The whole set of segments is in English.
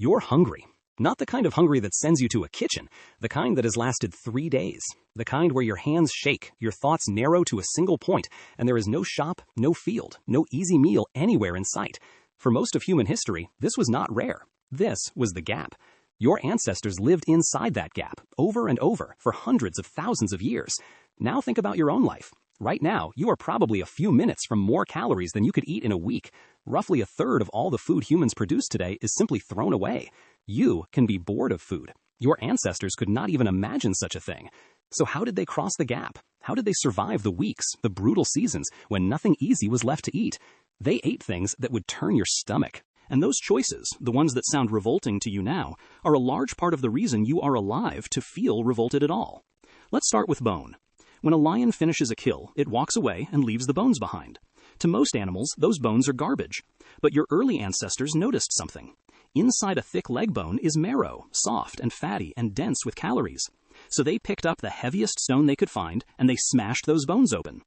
You're hungry. Not the kind of hungry that sends you to a kitchen, the kind that has lasted 3 days. The kind where your hands shake, your thoughts narrow to a single point, and there is no shop, no field, no easy meal anywhere in sight. For most of human history, this was not rare. This was the gap. Your ancestors lived inside that gap, over and over, for hundreds of thousands of years. Now think about your own life. Right now, you are probably a few minutes from more calories than you could eat in a week. Roughly a third of all the food humans produce today is simply thrown away. You can be bored of food. Your ancestors could not even imagine such a thing. So how did they cross the gap? How did they survive the weeks, the brutal seasons, when nothing easy was left to eat? They ate things that would turn your stomach. And those choices, the ones that sound revolting to you now, are a large part of the reason you are alive to feel revolted at all. Let's start with bone. When a lion finishes a kill, it walks away and leaves the bones behind. To most animals, those bones are garbage. But your early ancestors noticed something. Inside a thick leg bone is marrow, soft and fatty and dense with calories. So they picked up the heaviest stone they could find and they smashed those bones open.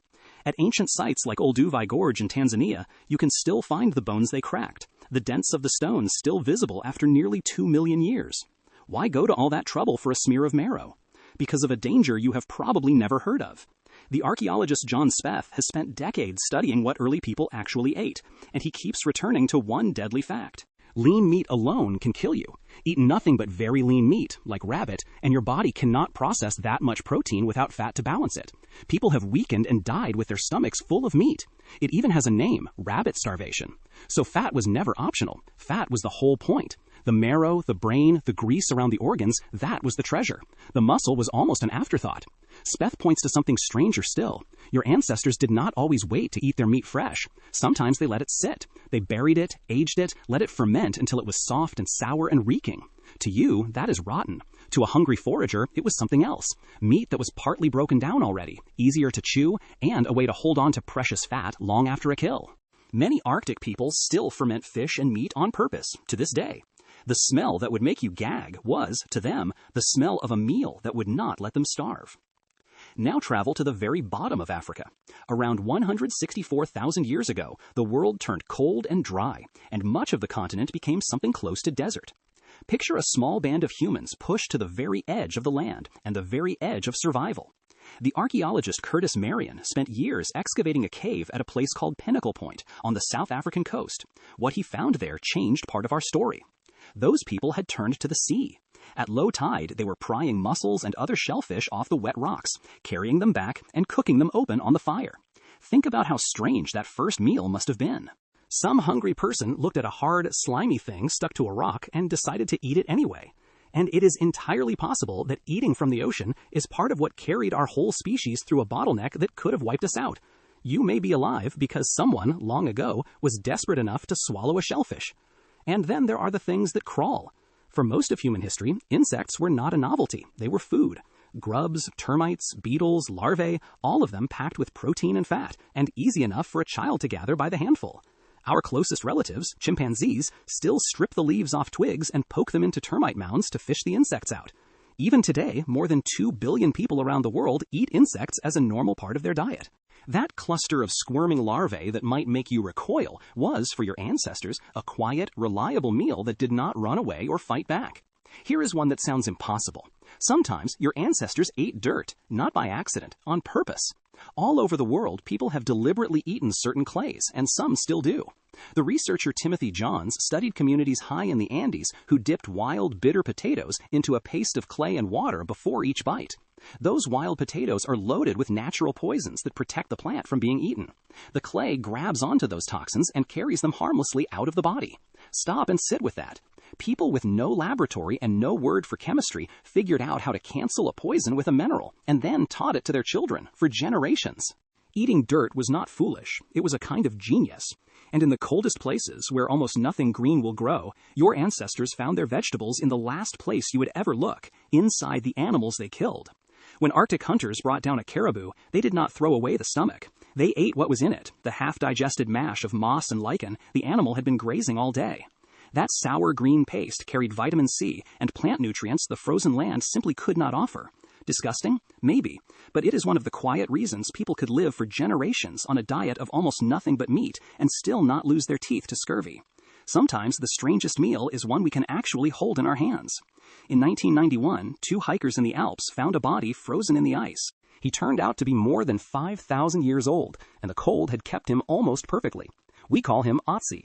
At ancient sites like Olduvai Gorge in Tanzania, you can still find the bones they cracked, the dents of the stones still visible after nearly 2 million years. Why go to all that trouble for a smear of marrow? Because of a danger you have probably never heard of. The archaeologist John Speth has spent decades studying what early people actually ate, and he keeps returning to one deadly fact. Lean meat alone can kill you. Eat nothing but very lean meat, like rabbit, and your body cannot process that much protein without fat to balance it. People have weakened and died with their stomachs full of meat. It even has a name, rabbit starvation. So fat was never optional. Fat was the whole point. The marrow, the brain, the grease around the organs, that was the treasure. The muscle was almost an afterthought. Speth points to something stranger still. Your ancestors did not always wait to eat their meat fresh. Sometimes they let it sit. They buried it, aged it, let it ferment until it was soft and sour and reeking. To you, that is rotten. To a hungry forager, it was something else. Meat that was partly broken down already, easier to chew, and a way to hold on to precious fat long after a kill. Many Arctic peoples still ferment fish and meat on purpose, to this day. The smell that would make you gag was, to them, the smell of a meal that would not let them starve. Now travel to the very bottom of Africa. Around 164,000 years ago, the world turned cold and dry, and much of the continent became something close to desert. Picture a small band of humans pushed to the very edge of the land and the very edge of survival. The archaeologist Curtis Marion spent years excavating a cave at a place called Pinnacle Point on the South African coast. What he found there changed part of our story. Those people had turned to the sea. At low tide, they were prying mussels and other shellfish off the wet rocks, carrying them back and cooking them open on the fire. Think about how strange that first meal must have been. Some hungry person looked at a hard, slimy thing stuck to a rock and decided to eat it anyway. And it is entirely possible that eating from the ocean is part of what carried our whole species through a bottleneck that could have wiped us out. You may be alive because someone, long ago, was desperate enough to swallow a shellfish. And then there are the things that crawl. For most of human history, insects were not a novelty. They were food. Grubs, termites, beetles, larvae, all of them packed with protein and fat, and easy enough for a child to gather by the handful. Our closest relatives, chimpanzees, still strip the leaves off twigs and poke them into termite mounds to fish the insects out. Even today, more than 2 billion people around the world eat insects as a normal part of their diet. That cluster of squirming larvae that might make you recoil was, for your ancestors, a quiet, reliable meal that did not run away or fight back. Here is one that sounds impossible. Sometimes your ancestors ate dirt, not by accident, on purpose. All over the world, people have deliberately eaten certain clays, and some still do. The researcher Timothy Johns studied communities high in the Andes who dipped wild, bitter potatoes into a paste of clay and water before each bite. Those wild potatoes are loaded with natural poisons that protect the plant from being eaten. The clay grabs onto those toxins and carries them harmlessly out of the body. Stop and sit with that. People with no laboratory and no word for chemistry figured out how to cancel a poison with a mineral, and then taught it to their children for generations. Eating dirt was not foolish, it was a kind of genius. And in the coldest places, where almost nothing green will grow, your ancestors found their vegetables in the last place you would ever look, inside the animals they killed. When Arctic hunters brought down a caribou, they did not throw away the stomach. They ate what was in it, the half-digested mash of moss and lichen the animal had been grazing all day. That sour green paste carried vitamin C and plant nutrients the frozen land simply could not offer. Disgusting? Maybe. But it is one of the quiet reasons people could live for generations on a diet of almost nothing but meat and still not lose their teeth to scurvy. Sometimes the strangest meal is one we can actually hold in our hands. In 1991, 2 hikers in the Alps found a body frozen in the ice. He turned out to be more than 5,000 years old, and the cold had kept him almost perfectly. We call him Otzi.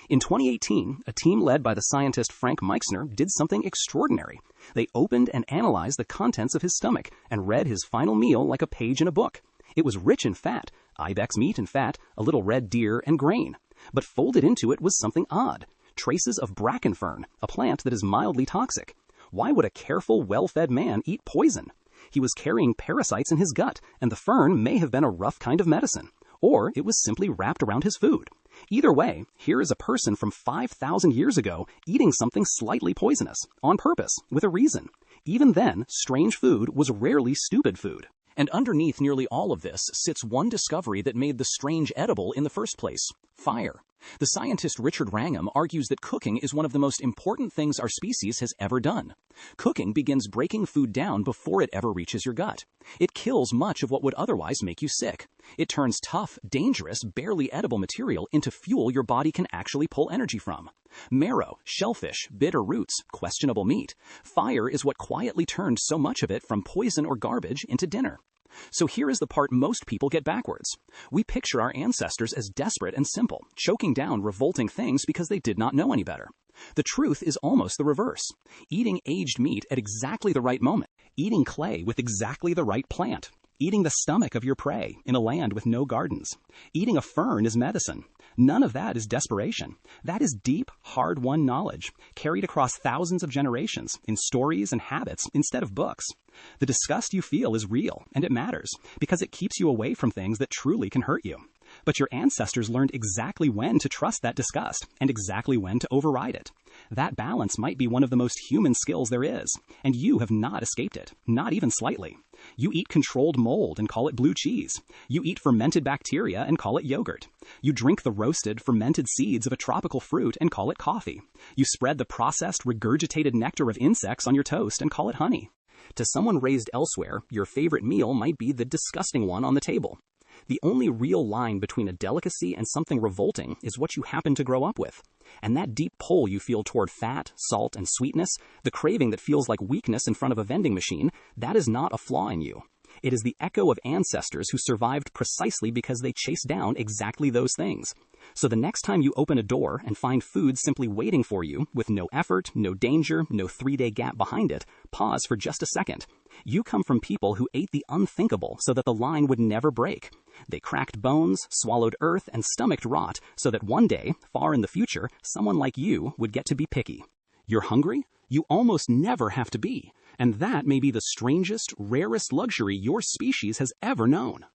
In 2018, a team led by the scientist Frank Meixner did something extraordinary. They opened and analyzed the contents of his stomach and read his final meal like a page in a book. It was rich in fat, ibex meat and fat, a little red deer, and grain. But folded into it was something odd, traces of bracken fern, a plant that is mildly toxic. Why would a careful, well-fed man eat poison? He was carrying parasites in his gut, and the fern may have been a rough kind of medicine. Or it was simply wrapped around his food. Either way, here is a person from 5,000 years ago eating something slightly poisonous, on purpose, with a reason. Even then, strange food was rarely stupid food. And underneath nearly all of this sits one discovery that made the strange edible in the first place: fire. The scientist Richard Wrangham argues that cooking is one of the most important things our species has ever done. Cooking begins breaking food down before it ever reaches your gut. It kills much of what would otherwise make you sick. It turns tough, dangerous, barely edible material into fuel your body can actually pull energy from. Marrow, shellfish, bitter roots, questionable meat. Fire is what quietly turned so much of it from poison or garbage into dinner. So here is the part most people get backwards. We picture our ancestors as desperate and simple, choking down revolting things because they did not know any better. The truth is almost the reverse. Eating aged meat at exactly the right moment, eating clay with exactly the right plant, eating the stomach of your prey in a land with no gardens. Eating a fern is medicine. None of that is desperation. That is deep, hard-won knowledge, carried across thousands of generations in stories and habits instead of books. The disgust you feel is real, and it matters, because it keeps you away from things that truly can hurt you. But your ancestors learned exactly when to trust that disgust, and exactly when to override it. That balance might be one of the most human skills there is, and you have not escaped it, not even slightly. You eat controlled mold and call it blue cheese. You eat fermented bacteria and call it yogurt. You drink the roasted, fermented seeds of a tropical fruit and call it coffee. You spread the processed, regurgitated nectar of insects on your toast and call it honey. To someone raised elsewhere, your favorite meal might be the disgusting one on the table. The only real line between a delicacy and something revolting is what you happen to grow up with. And that deep pull you feel toward fat, salt, and sweetness, the craving that feels like weakness in front of a vending machine, that is not a flaw in you. It is the echo of ancestors who survived precisely because they chased down exactly those things. So the next time you open a door and find food simply waiting for you, with no effort, no danger, no 3-day gap behind it, pause for just a second. You come from people who ate the unthinkable so that the line would never break. They cracked bones, swallowed earth, and stomached rot so that one day, far in the future, someone like you would get to be picky. You're hungry? You almost never have to be. And that may be the strangest, rarest luxury your species has ever known.